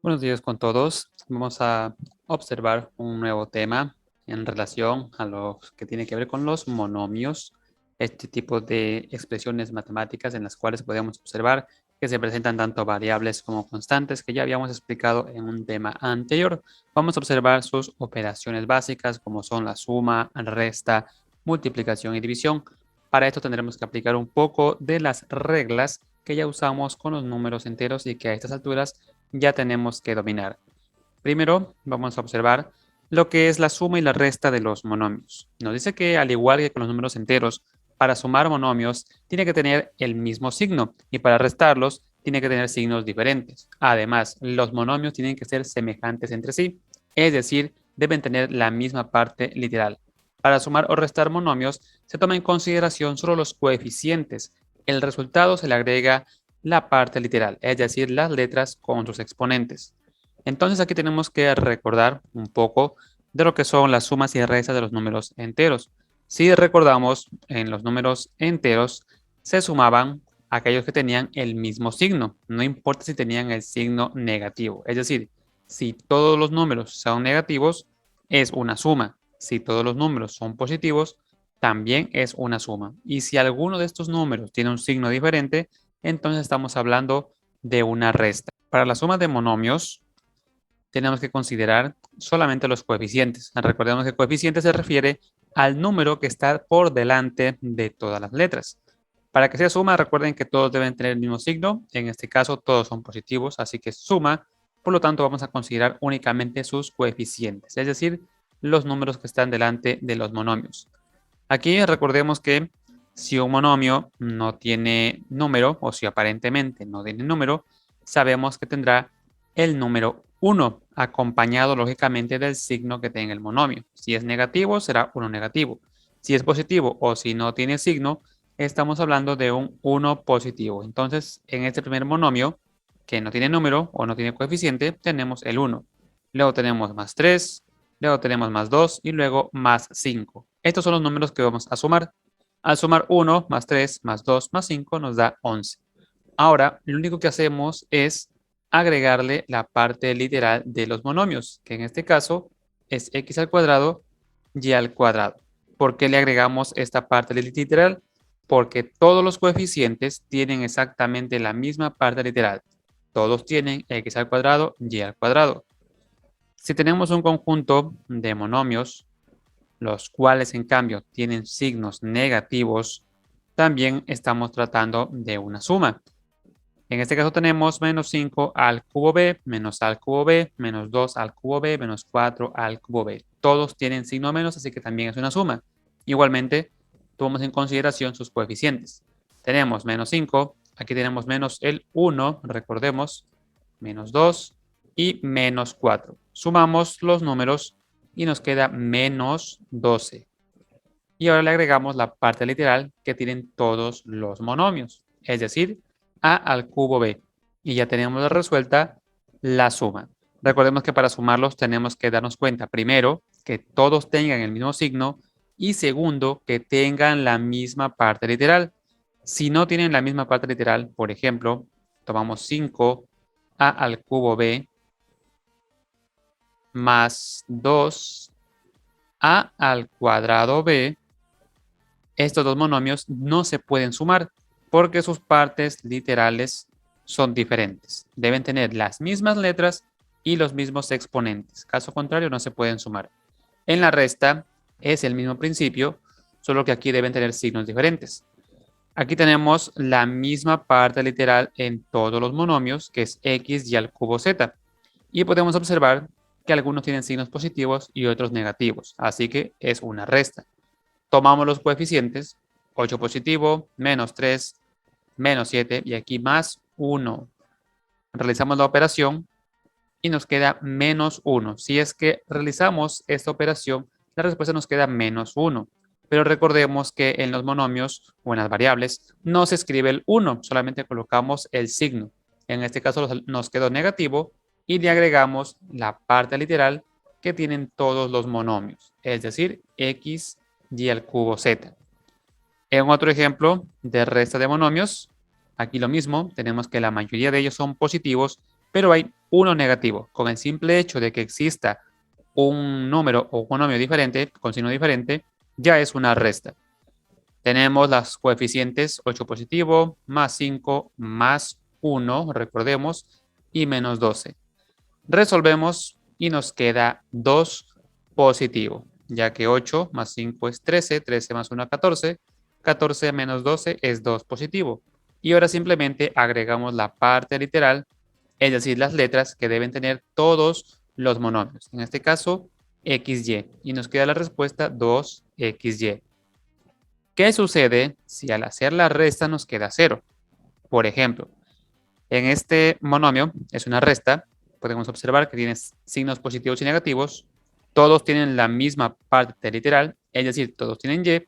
Buenos días con todos. Vamos a observar un nuevo tema en relación a lo que tiene que ver con los monomios, este tipo de expresiones matemáticas en las cuales podemos observar que se presentan tanto variables como constantes que ya habíamos explicado en un tema anterior. Vamos a observar sus operaciones básicas como son la suma, resta, multiplicación y división. Para esto tendremos que aplicar un poco de las reglas que ya usamos con los números enteros y que a estas alturas ya tenemos que dominar. Primero, vamos a observar lo que es la suma y la resta de los monomios. Nos dice que, al igual que con los números enteros, para sumar monomios tiene que tener el mismo signo y para restarlos tiene que tener signos diferentes. Además, los monomios tienen que ser semejantes entre sí, es decir, deben tener la misma parte literal. Para sumar o restar monomios se toma en consideración solo los coeficientes. El resultado se le agrega la parte literal, es decir, las letras con sus exponentes. Entonces aquí tenemos que recordar un poco de lo que son las sumas y restas de los números enteros. Si recordamos, en los números enteros se sumaban aquellos que tenían el mismo signo, no importa si tenían el signo negativo. Es decir, si todos los números son negativos, es una suma. Si todos los números son positivos, también es una suma. Y si alguno de estos números tiene un signo diferente, entonces estamos hablando de una resta. Para la suma de monomios, tenemos que considerar solamente los coeficientes. Recordemos que coeficiente se refiere al número que está por delante de todas las letras. Para que sea suma, recuerden que todos deben tener el mismo signo. En este caso, todos son positivos, así que suma. Por lo tanto, vamos a considerar únicamente sus coeficientes, es decir, los números que están delante de los monomios. Aquí recordemos que si un monomio no tiene número, o si aparentemente no tiene número, sabemos que tendrá el número 1, acompañado lógicamente del signo que tenga el monomio. Si es negativo, será 1 negativo. Si es positivo o si no tiene signo, estamos hablando de un 1 positivo. Entonces, en este primer monomio, que no tiene número o no tiene coeficiente, tenemos el 1. Luego tenemos más 3, luego tenemos más 2 y luego más 5. Estos son los números que vamos a sumar. Al sumar 1 más 3 más 2 más 5 nos da 11. Ahora, lo único que hacemos es agregarle la parte literal de los monomios, que en este caso es x al cuadrado y al cuadrado. ¿Por qué le agregamos esta parte literal? Porque todos los coeficientes tienen exactamente la misma parte literal. Todos tienen x al cuadrado y al cuadrado. Si tenemos un conjunto de monomios, los cuales en cambio tienen signos negativos, también estamos tratando de una suma. En este caso tenemos menos 5 al cubo b, menos a al cubo b, menos 2 al cubo b, menos 4 al cubo b. Todos tienen signo menos, así que también es una suma. Igualmente, tomamos en consideración sus coeficientes. Tenemos menos 5, aquí tenemos menos el 1, recordemos, menos 2 y menos 4. Sumamos los números y nos queda menos 12. Y ahora le agregamos la parte literal que tienen todos los monomios, es decir, a al cubo b. Y ya tenemos resuelta la suma. Recordemos que para sumarlos tenemos que darnos cuenta, primero, que todos tengan el mismo signo y segundo, que tengan la misma parte literal. Si no tienen la misma parte literal, por ejemplo, tomamos 5 a al cubo b más 2 a al cuadrado b. Estos dos monomios no se pueden sumar porque sus partes literales son diferentes. Deben tener las mismas letras y los mismos exponentes. Caso contrario, no se pueden sumar. En la resta es el mismo principio, solo que aquí deben tener signos diferentes. Aquí tenemos la misma parte literal en todos los monomios, que es x y al cubo z. Y podemos observar que algunos tienen signos positivos y otros negativos, así que es una resta. Tomamos los coeficientes, 8 positivo, menos 3, menos 7 y aquí más 1. Realizamos la operación y nos queda menos 1. Si es que realizamos esta operación, la respuesta nos queda menos 1. Pero recordemos que en los monomios o en las variables no se escribe el 1, solamente colocamos el signo. En este caso nos quedó negativo y le agregamos la parte literal que tienen todos los monomios, es decir, x y al cubo z. En otro ejemplo de resta de monomios, aquí lo mismo, tenemos que la mayoría de ellos son positivos pero hay uno negativo. Con el simple hecho de que exista un número o un monomio diferente, con signo diferente, ya es una resta. Tenemos las coeficientes 8 positivo, más 5, más 1, recordemos, y menos 12. Resolvemos y nos queda 2 positivo, ya que 8 más 5 es 13, 13 más 1 14, 14 menos 12 es 2 positivo. Y ahora simplemente agregamos la parte literal, es decir, las letras que deben tener todos los monomios. En este caso, XY. Y nos queda la respuesta 2XY. ¿Qué sucede si al hacer la resta nos queda 0? Por ejemplo, en este monomio es una resta, podemos observar que tiene signos positivos y negativos, todos tienen la misma parte literal, es decir, todos tienen y,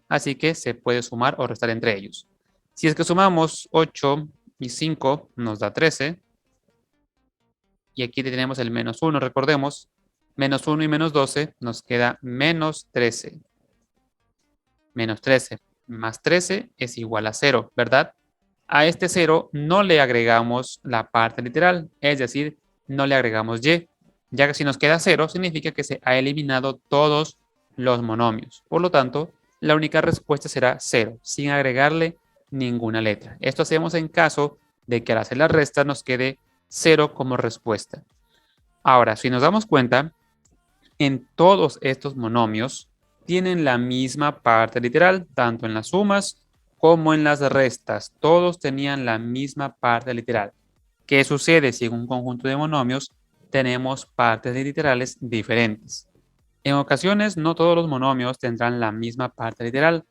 así que se puede sumar o restar entre ellos. Si es que sumamos 8 y 5 nos da 13, y aquí tenemos el menos 1, recordemos, menos 1 y menos 12 nos queda menos 13. Menos 13 más 13 es igual a 0, ¿verdad? A este 0 no le agregamos la parte literal, es decir, no le agregamos y, ya que si nos queda 0 significa que se ha eliminado todos los monomios. Por lo tanto, la única respuesta será 0, sin agregarle ninguna letra. Esto hacemos en caso de que al hacer la resta nos quede 0 como respuesta. Ahora, si nos damos cuenta, en todos estos monomios tienen la misma parte literal, tanto en las sumas como en las restas. Todos tenían la misma parte literal. ¿Qué sucede si en un conjunto de monomios tenemos partes literales diferentes? En ocasiones, no todos los monomios tendrán la misma parte literal,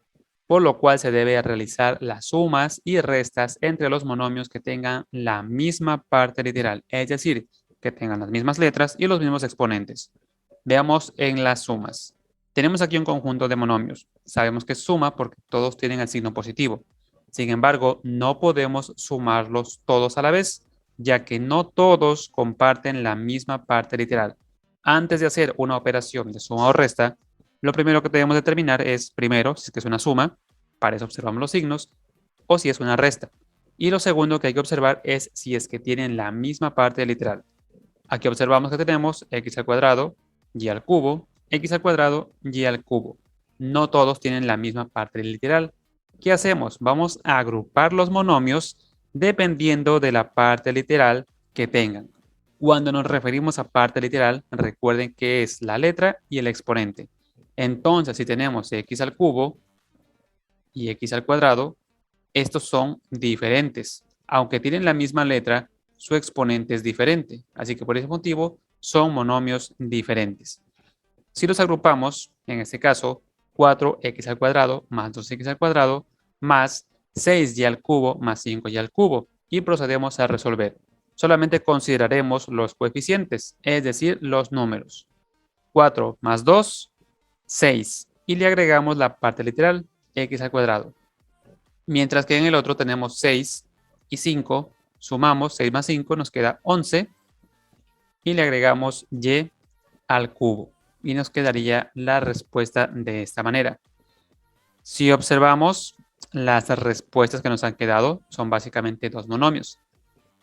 por lo cual se debe realizar las sumas y restas entre los monomios que tengan la misma parte literal, es decir, que tengan las mismas letras y los mismos exponentes. Veamos en las sumas. Tenemos aquí un conjunto de monomios. Sabemos que es suma porque todos tienen el signo positivo. Sin embargo, no podemos sumarlos todos a la vez, ya que no todos comparten la misma parte literal. Antes de hacer una operación de suma o resta, lo primero que debemos determinar es, primero, si es que es una suma, para eso observamos los signos, o si es una resta. Y lo segundo que hay que observar es si es que tienen la misma parte literal. Aquí observamos que tenemos x al cuadrado, y al cubo, x al cuadrado, y al cubo. No todos tienen la misma parte literal. ¿Qué hacemos? Vamos a agrupar los monomios dependiendo de la parte literal que tengan. Cuando nos referimos a parte literal, recuerden que es la letra y el exponente. Entonces, si tenemos x al cubo y x al cuadrado, estos son diferentes. Aunque tienen la misma letra, su exponente es diferente. Así que por ese motivo son monomios diferentes. Si los agrupamos, en este caso, 4x al cuadrado más 2x al cuadrado más 6y al cubo más 5y al cubo. Y procedemos a resolver. Solamente consideraremos los coeficientes, es decir, los números. 4 más 2, 6. Y le agregamos la parte literal, x al cuadrado. Mientras que en el otro tenemos 6 y 5. Sumamos 6 más 5, nos queda 11. Y le agregamos y al cubo. Y nos quedaría la respuesta de esta manera. Si observamos, las respuestas que nos han quedado son básicamente dos monomios.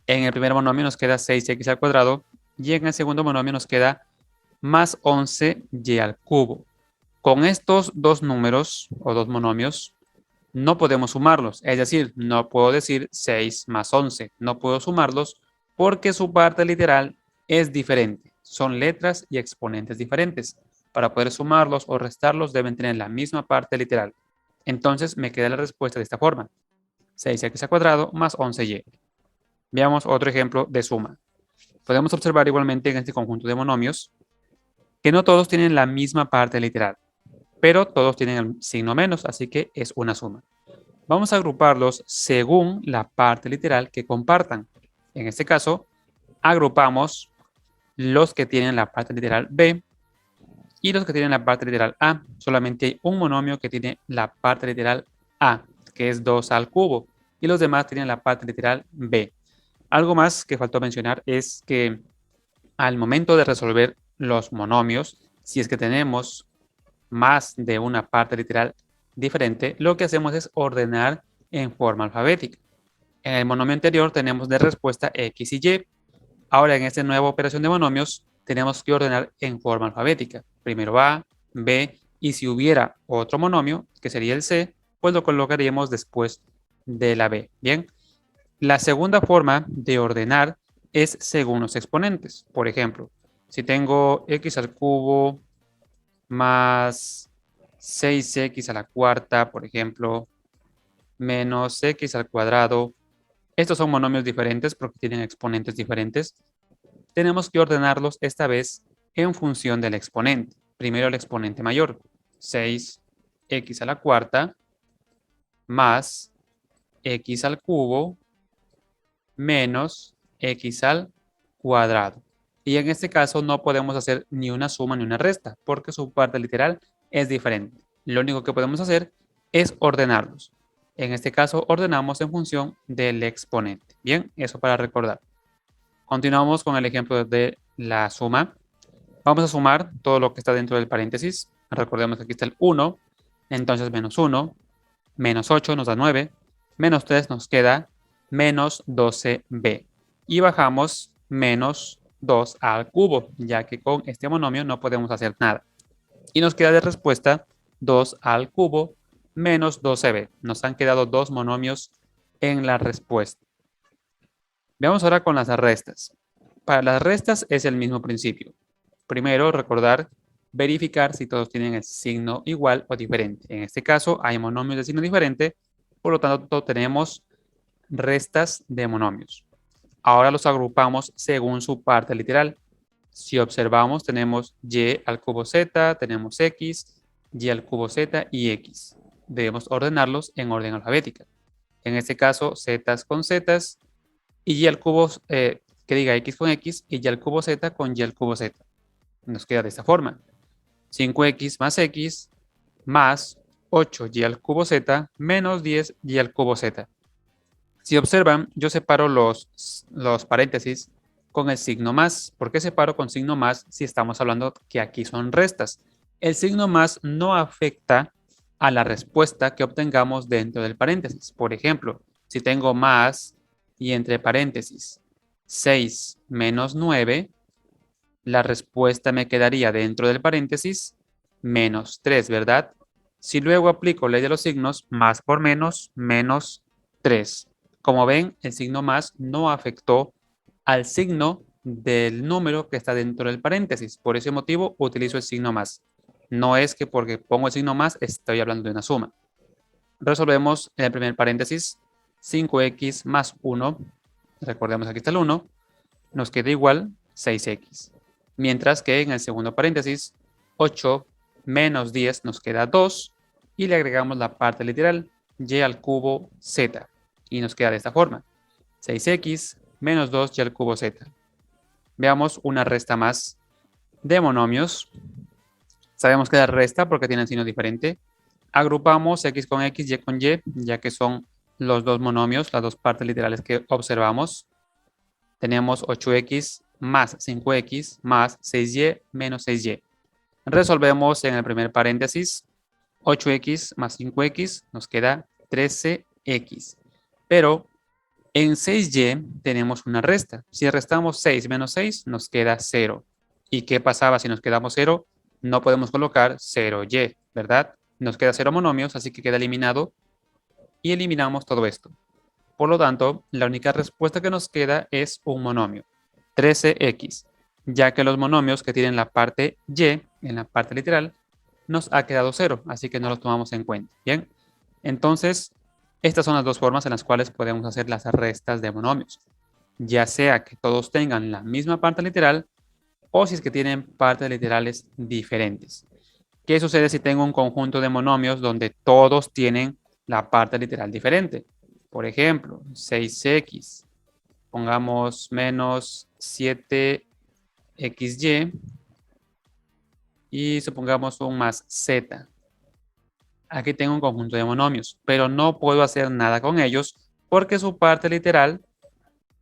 En el primer monomio nos queda 6x al cuadrado y en el segundo monomio nos queda más 11y al cubo. Con estos dos números o dos monomios no podemos sumarlos, es decir, no puedo decir 6 más 11, no puedo sumarlos porque su parte literal es diferente, son letras y exponentes diferentes. Para poder sumarlos o restarlos deben tener la misma parte literal. Entonces me queda la respuesta de esta forma, 6x al cuadrado más 11y. Veamos otro ejemplo de suma. Podemos observar igualmente en este conjunto de monomios que no todos tienen la misma parte literal, pero todos tienen el signo menos, así que es una suma. Vamos a agruparlos según la parte literal que compartan. En este caso, agrupamos los que tienen la parte literal B y los que tienen la parte literal A. Solamente hay un monomio que tiene la parte literal A, que es 2 al cubo, y los demás tienen la parte literal B. Algo más que faltó mencionar es que al momento de resolver los monomios, si es que tenemos más de una parte literal diferente, lo que hacemos es ordenar en forma alfabética. En el monomio anterior tenemos de respuesta x y y. Ahora, en esta nueva operación de monomios, tenemos que ordenar en forma alfabética. Primero A, B, y si hubiera otro monomio, que sería el C, pues lo colocaríamos después de la B. Bien, la segunda forma de ordenar es según los exponentes. Por ejemplo, si tengo x al cubo más 6x a la cuarta, por ejemplo, menos x al cuadrado. Estos son monomios diferentes porque tienen exponentes diferentes. Tenemos que ordenarlos esta vez en función del exponente. Primero el exponente mayor, 6x a la cuarta más x al cubo menos x al cuadrado. Y en este caso no podemos hacer ni una suma ni una resta porque su parte literal es diferente. Lo único que podemos hacer es ordenarlos. En este caso ordenamos en función del exponente. Bien, eso para recordar. Continuamos con el ejemplo de la suma. Vamos a sumar todo lo que está dentro del paréntesis. Recordemos que aquí está el 1, entonces menos 1, menos 8 nos da 9, menos 3 nos queda menos 12b. Y bajamos menos 2 al cubo, ya que con este monomio no podemos hacer nada. Y nos queda de respuesta 2 al cubo menos 12b. Nos han quedado dos monomios en la respuesta. Veamos ahora con las restas. Para las restas es el mismo principio. Primero, recordar, verificar si todos tienen el signo igual o diferente. En este caso, hay monomios de signo diferente, por lo tanto, tenemos restas de monomios. Ahora los agrupamos según su parte literal. Si observamos, tenemos y al cubo z, tenemos x, y al cubo z y x. Debemos ordenarlos en orden alfabética. En este caso, z con z y al cubo, que diga x con x, y al cubo z con y al cubo z. Nos queda de esta forma. 5x más x más 8y al cubo z menos 10y al cubo z. Si observan, yo separo los paréntesis con el signo más. ¿Por qué separo con signo más si estamos hablando que aquí son restas? El signo más no afecta a la respuesta que obtengamos dentro del paréntesis. Por ejemplo, si tengo más y entre paréntesis 6 menos 9, la respuesta me quedaría dentro del paréntesis menos 3, ¿verdad? Si luego aplico ley de los signos, más por menos 3. Como ven, el signo más no afectó al signo del número que está dentro del paréntesis. Por ese motivo utilizo el signo más. No es que porque pongo el signo más estoy hablando de una suma. Resolvemos en el primer paréntesis 5x más 1. Recordemos aquí está el 1. Nos queda igual 6x. Mientras que en el segundo paréntesis 8 menos 10 nos queda 2 y le agregamos la parte literal y al cubo z y nos queda de esta forma 6x menos 2 y al cubo z. Veamos una resta más de monomios. Sabemos que la resta porque tienen signo diferente. Agrupamos x con x, y con y, ya que son los dos monomios, las dos partes literales que observamos. Tenemos 8x más 5x más 6y menos 6y. Resolvemos en el primer paréntesis. 8x más 5x nos queda 13x. Pero en 6y tenemos una resta. Si restamos 6 menos 6 nos queda 0. ¿Y qué pasaba si nos quedamos 0? No podemos colocar 0y, ¿verdad? Nos queda 0 monomios, así que queda eliminado. Y eliminamos todo esto. Por lo tanto, la única respuesta que nos queda es un monomio, 13x, ya que los monomios que tienen la parte y, en la parte literal, nos ha quedado 0, así que no los tomamos en cuenta. Bien, entonces, estas son las dos formas en las cuales podemos hacer las restas de monomios, ya sea que todos tengan la misma parte literal o si es que tienen partes literales diferentes. ¿Qué sucede si tengo un conjunto de monomios donde todos tienen la parte literal diferente? Por ejemplo, 6x, pongamos menos 7xy y supongamos un más z. Aquí tengo un conjunto de monomios, pero no puedo hacer nada con ellos porque su parte literal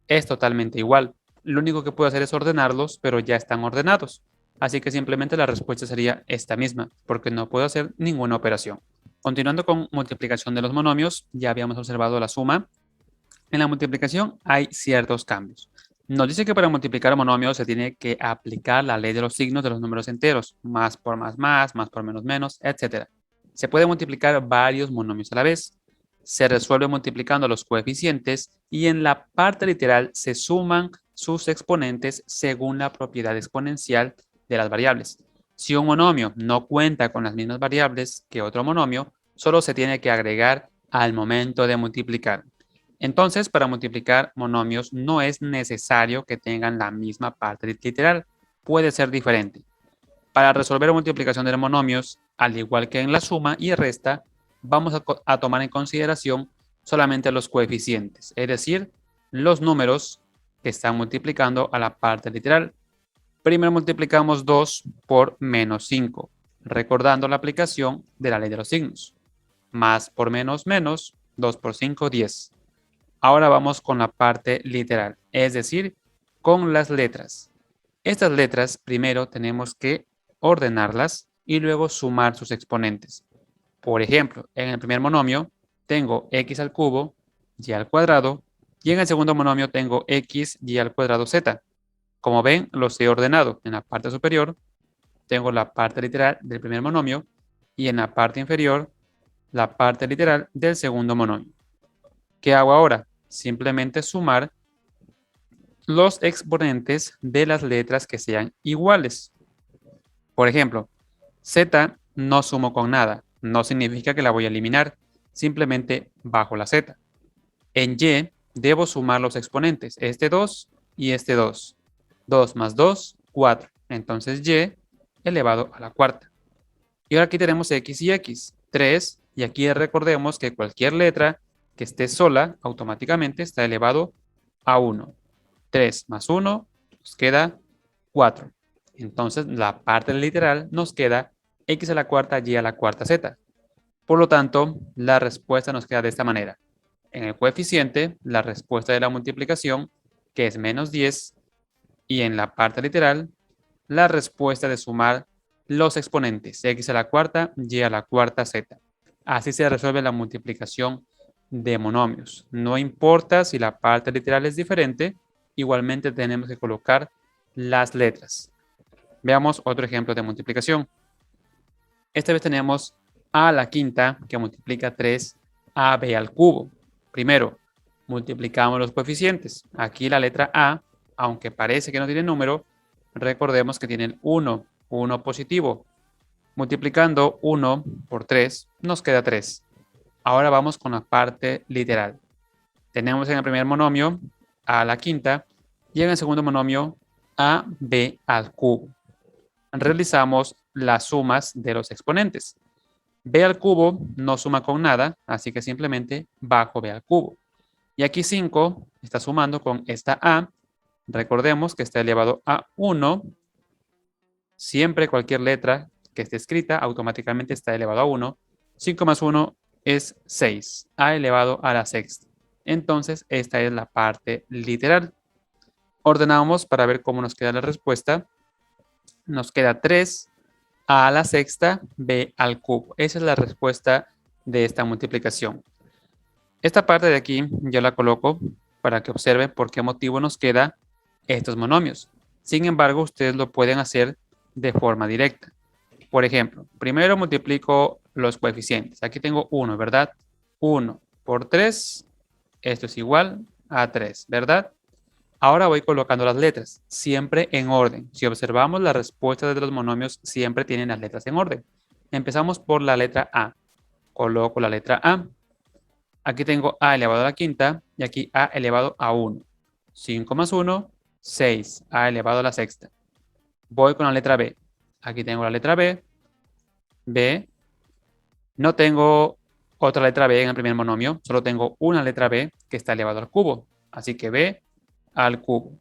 es totalmente igual. Lo único que puedo hacer es ordenarlos, pero ya están ordenados. Así que simplemente la respuesta sería esta misma, porque no puedo hacer ninguna operación. Continuando con multiplicación de los monomios, ya habíamos observado la suma. En la multiplicación hay ciertos cambios. Nos dice que para multiplicar monomios se tiene que aplicar la ley de los signos de los números enteros, más por más por menos, etc. Se puede multiplicar varios monomios a la vez. Se resuelve multiplicando los coeficientes y en la parte literal se suman sus exponentes según la propiedad exponencial de las variables. Si un monomio no cuenta con las mismas variables que otro monomio, solo se tiene que agregar al momento de multiplicar. Entonces, para multiplicar monomios no es necesario que tengan la misma parte literal, puede ser diferente. Para resolver multiplicación de monomios, al igual que en la suma y resta, vamos a tomar en consideración solamente los coeficientes, es decir, los números que están multiplicando a la parte literal. Primero multiplicamos 2 por menos 5, recordando la aplicación de la ley de los signos. Más por menos, 2 por 5, 10. Ahora vamos con la parte literal, es decir, con las letras. Estas letras primero tenemos que ordenarlas y luego sumar sus exponentes. Por ejemplo, en el primer monomio tengo x al cubo, y al cuadrado, y en el segundo monomio tengo x, y al cuadrado z. Como ven, los he ordenado. En la parte superior tengo la parte literal del primer monomio y en la parte inferior la parte literal del segundo monomio. ¿Qué hago ahora? Simplemente sumar los exponentes de las letras que sean iguales. Por ejemplo, Z no sumo con nada. No significa que la voy a eliminar. Simplemente bajo la Z. En Y debo sumar los exponentes. Este 2 y este 2. 2 más 2, 4. Entonces Y elevado a la cuarta. Y ahora aquí tenemos X y X. 3. Y aquí recordemos que cualquier letra que esté sola automáticamente está elevado a 1. 3 más 1 nos queda 4. Entonces, la parte literal nos queda x a la cuarta, y a la cuarta z. Por lo tanto, la respuesta nos queda de esta manera. En el coeficiente, la respuesta de la multiplicación, que es menos 10, y en la parte literal, la respuesta de sumar los exponentes, x a la cuarta, y a la cuarta z. Así se resuelve la multiplicación de monomios. No importa si la parte literal es diferente, igualmente tenemos que colocar las letras. Veamos otro ejemplo de multiplicación. Esta vez tenemos a a la quinta que multiplica 3ab al cubo. Primero, multiplicamos los coeficientes. Aquí la letra A, aunque parece que no tiene número, recordemos que tiene el 1 positivo. Multiplicando 1 por 3 nos queda 3. Ahora vamos con la parte literal. Tenemos en el primer monomio a la quinta y en el segundo monomio ab al cubo. Realizamos las sumas de los exponentes. B al cubo no suma con nada, así que simplemente bajo B al cubo. Y aquí 5 está sumando con esta A. Recordemos que está elevado a 1. Siempre cualquier letra que esté escrita automáticamente está elevado a 1. 5 más 1 es 6. A elevado a la sexta. Entonces, esta es la parte literal. Ordenamos para ver cómo nos queda la respuesta. Nos queda 3 a la sexta b al cubo. Esa es la respuesta de esta multiplicación. Esta parte de aquí yo la coloco para que observen por qué motivo nos queda estos monomios. Sin embargo, ustedes lo pueden hacer de forma directa. Por ejemplo, primero multiplico los coeficientes. Aquí tengo 1, ¿verdad? 1 por 3, esto es igual a 3, ¿verdad? Ahora voy colocando las letras, siempre en orden. Si observamos, las respuestas de los monomios siempre tienen las letras en orden. Empezamos por la letra A. Coloco la letra A. Aquí tengo A elevado a la quinta y aquí A elevado a 1. 5 más 1, 6. A elevado a la sexta. Voy con la letra B. Aquí tengo la letra B. B. No tengo otra letra B en el primer monomio. Solo tengo una letra B que está elevado al cubo. Así que B al cubo.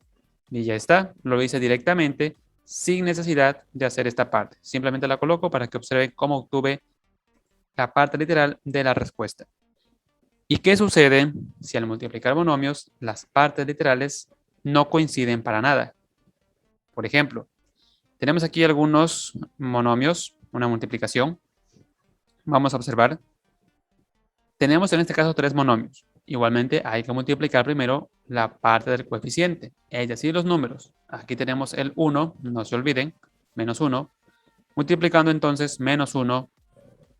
Y ya está, lo hice directamente sin necesidad de hacer esta parte. Simplemente la coloco para que observen cómo obtuve la parte literal de la respuesta. ¿Y qué sucede si al multiplicar monomios las partes literales no coinciden para nada? Por ejemplo, tenemos aquí algunos monomios, una multiplicación. Vamos a observar. Tenemos en este caso 3 monomios igualmente hay que multiplicar primero la parte del coeficiente, es decir, los números. Aquí tenemos el 1, no se olviden, menos 1. Multiplicando entonces menos 1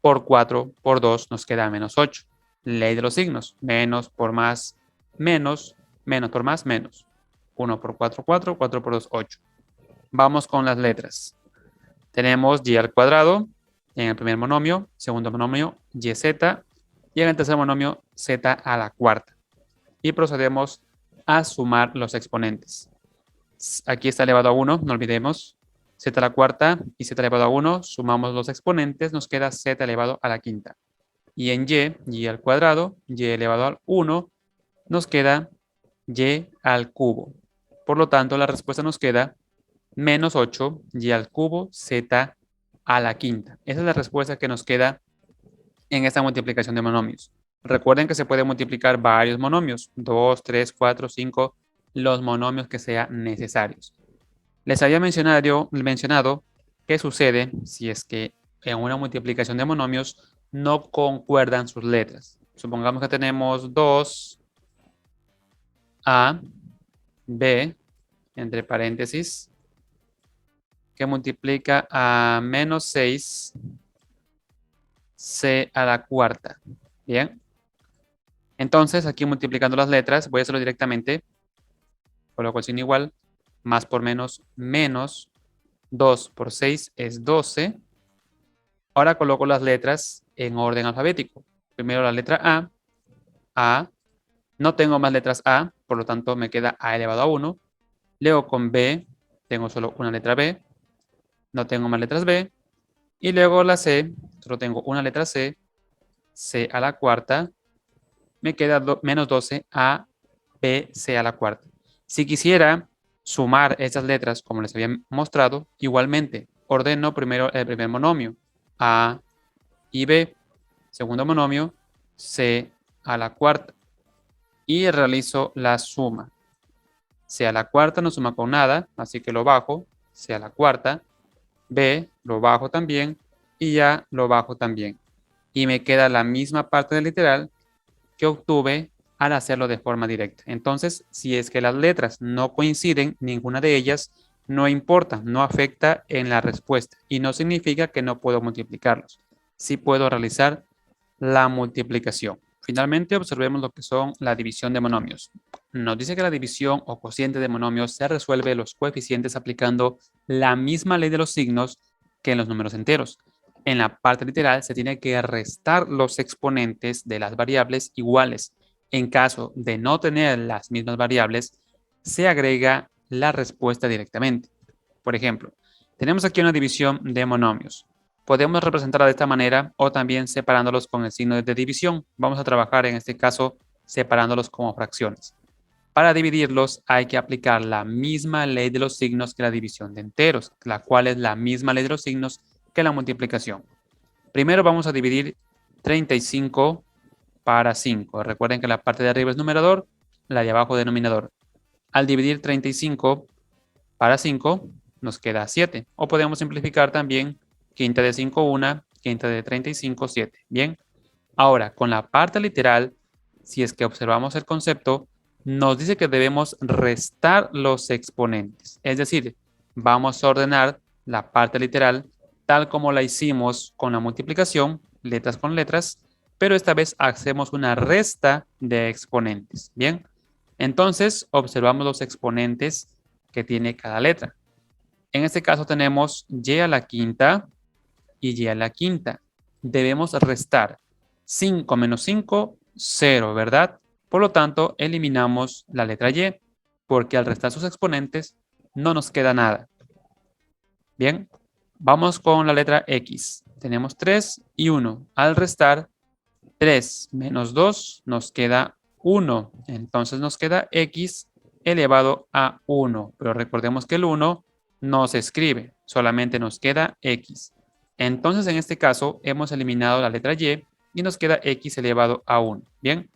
por 4 por 2 nos queda menos 8. Ley de los signos, menos por más, menos, menos por más, menos. 1 por 4, 4, 4 por 2, 8. Vamos con las letras. Tenemos y al cuadrado en el primer monomio, segundo monomio yz y en el tercer monomio z a la cuarta. Y procedemos a sumar los exponentes. Aquí está elevado a 1, no olvidemos. Z a la cuarta y z elevado a 1, sumamos los exponentes, nos queda z elevado a la quinta. Y en y al cuadrado, y elevado al 1, nos queda y al cubo. Por lo tanto, la respuesta nos queda menos 8 y al cubo z a la quinta. Esa es la respuesta que nos queda en esta multiplicación de monomios. Recuerden que se puede multiplicar varios monomios, 2, 3, 4, 5, los monomios que sean necesarios. Les había mencionado qué sucede si es que en una multiplicación de monomios no concuerdan sus letras. Supongamos que tenemos 2a, b, entre paréntesis, que multiplica a menos 6, c a la cuarta. Bien. Entonces, aquí multiplicando las letras, voy a hacerlo directamente. Coloco el signo igual. Más por menos, menos. 2 por 6 es 12. Ahora coloco las letras en orden alfabético. Primero la letra A. A. No tengo más letras A, por lo tanto me queda A elevado a 1. Luego con B, tengo solo una letra B. No tengo más letras B. Y luego la C, solo tengo una letra C. C a la cuarta. Me queda menos 12 a B, C a la cuarta. Si quisiera sumar estas letras, como les había mostrado, igualmente ordeno primero el primer monomio, A y B. Segundo monomio, C a la cuarta. Y realizo la suma. C a la cuarta no suma con nada, así que lo bajo. C a la cuarta. B lo bajo también. Y A lo bajo también. Y me queda la misma parte del literal que obtuve al hacerlo de forma directa. Entonces, si es que las letras no coinciden, ninguna de ellas, no importa, no afecta en la respuesta y no significa que no puedo multiplicarlos. Sí puedo realizar la multiplicación. Finalmente, observemos lo que son la división de monomios. Nos dice que la división o cociente de monomios se resuelve los coeficientes aplicando la misma ley de los signos que en los números enteros. En la parte literal se tiene que restar los exponentes de las variables iguales. En caso de no tener las mismas variables, se agrega la respuesta directamente. Por ejemplo, tenemos aquí una división de monomios. Podemos representarla de esta manera o también separándolos con el signo de división. Vamos a trabajar en este caso separándolos como fracciones. Para dividirlos hay que aplicar la misma ley de los signos que la división de enteros, la cual es la misma ley de los signos que la multiplicación. Primero vamos a dividir 35 para 5. Recuerden que la parte de arriba es numerador, la de abajo denominador. Al dividir 35 para 5 nos queda 7. O podemos simplificar también quinta de 5, 1, quinta de 35, 7. Bien. Ahora, con la parte literal, si es que observamos el concepto, nos dice que debemos restar los exponentes. Es decir, vamos a ordenar la parte literal tal como la hicimos con la multiplicación, letras con letras, pero esta vez hacemos una resta de exponentes. Bien. Entonces, observamos los exponentes que tiene cada letra. En este caso tenemos y a la quinta y y a la quinta. Debemos restar 5 menos 5, 0, ¿verdad? Por lo tanto, eliminamos la letra y, porque al restar sus exponentes no nos queda nada. Bien, vamos con la letra X. Tenemos 3 y 1. Al restar 3 menos 2 nos queda 1. Entonces nos queda X elevado a 1. Pero recordemos que el 1 no se escribe, solamente nos queda X. Entonces en este caso hemos eliminado la letra y nos queda X elevado a 1. Bien,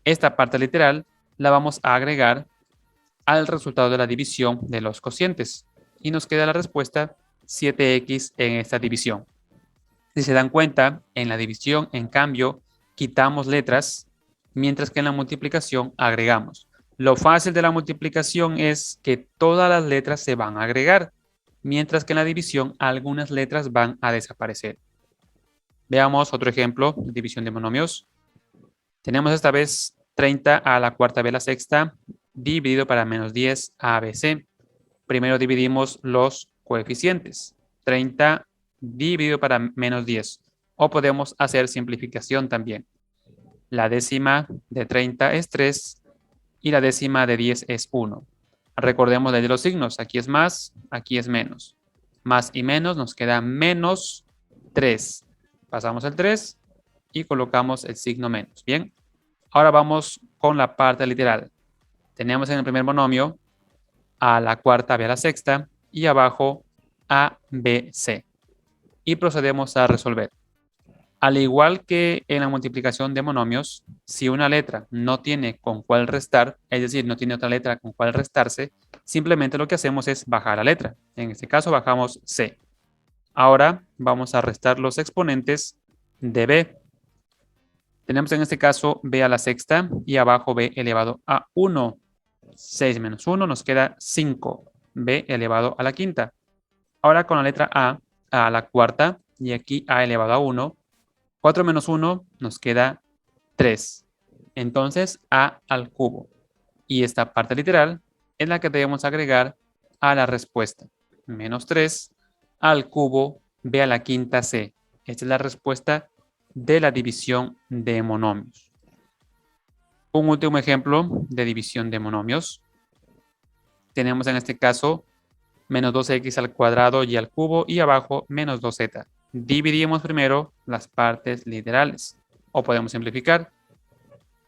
esta parte literal la vamos a agregar al resultado de la división de los cocientes. Y nos queda la respuesta 7X en esta división. Si se dan cuenta, en la división, en cambio, quitamos letras mientras que en la multiplicación agregamos. Lo fácil de la multiplicación es que todas las letras se van a agregar, mientras que en la división algunas letras van a desaparecer. Veamos otro ejemplo de división de monomios. Tenemos esta vez 30 a la cuarta b a la sexta dividido para menos 10 a b c. Primero dividimos los coeficientes. 30 dividido para menos 10. O podemos hacer simplificación también. La décima de 30 es 3 y la décima de 10 es 1. Recordemos de los signos. Aquí es más, aquí es menos. Más y menos nos queda menos 3. Pasamos el 3 y colocamos el signo menos. Bien. Ahora vamos con la parte literal. Tenemos en el primer monomio a la cuarta b a la sexta y abajo a, b, c. Y procedemos a resolver. Al igual que en la multiplicación de monomios, si una letra no tiene con cuál restar, es decir, no tiene otra letra con cuál restarse, simplemente lo que hacemos es bajar la letra. En este caso bajamos c. Ahora vamos a restar los exponentes de b. Tenemos en este caso b a la sexta y abajo b elevado a 1. 6 menos 1 nos queda 5. B elevado a la quinta. Ahora con la letra a la cuarta y aquí a elevado a 1. 4 menos 1 nos queda 3. Entonces a al cubo. Y esta parte literal es la que debemos agregar a la respuesta. Menos 3 al cubo b a la quinta c. Esta es la respuesta de la división de monomios. Un último ejemplo de división de monomios. Tenemos en este caso menos 2x al cuadrado y al cubo y abajo menos 2z. Dividimos primero las partes literales o podemos simplificar.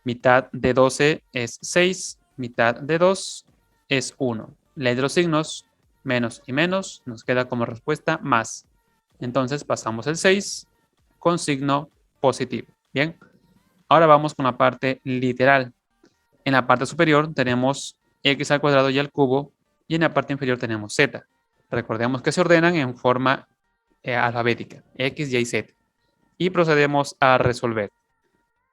Mitad de 12 es 6, mitad de 2 es 1. Ley de los signos, menos y menos, nos queda como respuesta más. Entonces pasamos el 6 con signo positivo. Bien, ahora vamos con la parte literal. En la parte superior tenemos x al cuadrado y al cubo y en la parte inferior tenemos z. Recordemos que se ordenan en forma alfabética, x, y, z. Y procedemos a resolver.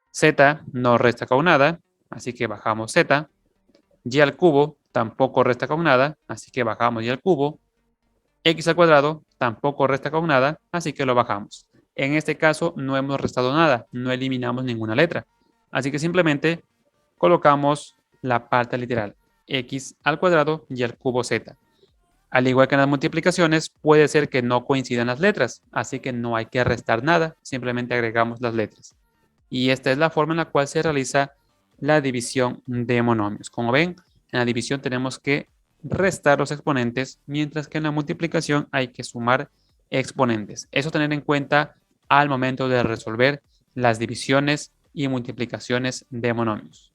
Z no resta con nada, así que bajamos z. Y al cubo tampoco resta con nada, así que bajamos y al cubo. X al cuadrado tampoco resta con nada, así que lo bajamos. En este caso no hemos restado nada, no eliminamos ninguna letra. Así que simplemente colocamos la parte literal, x al cuadrado y al cubo z. Al igual que en las multiplicaciones, puede ser que no coincidan las letras, así que no hay que restar nada, simplemente agregamos las letras. Y esta es la forma en la cual se realiza la división de monomios. Como ven, en la división tenemos que restar los exponentes, mientras que en la multiplicación hay que sumar exponentes. Eso tener en cuenta al momento de resolver las divisiones y multiplicaciones de monomios.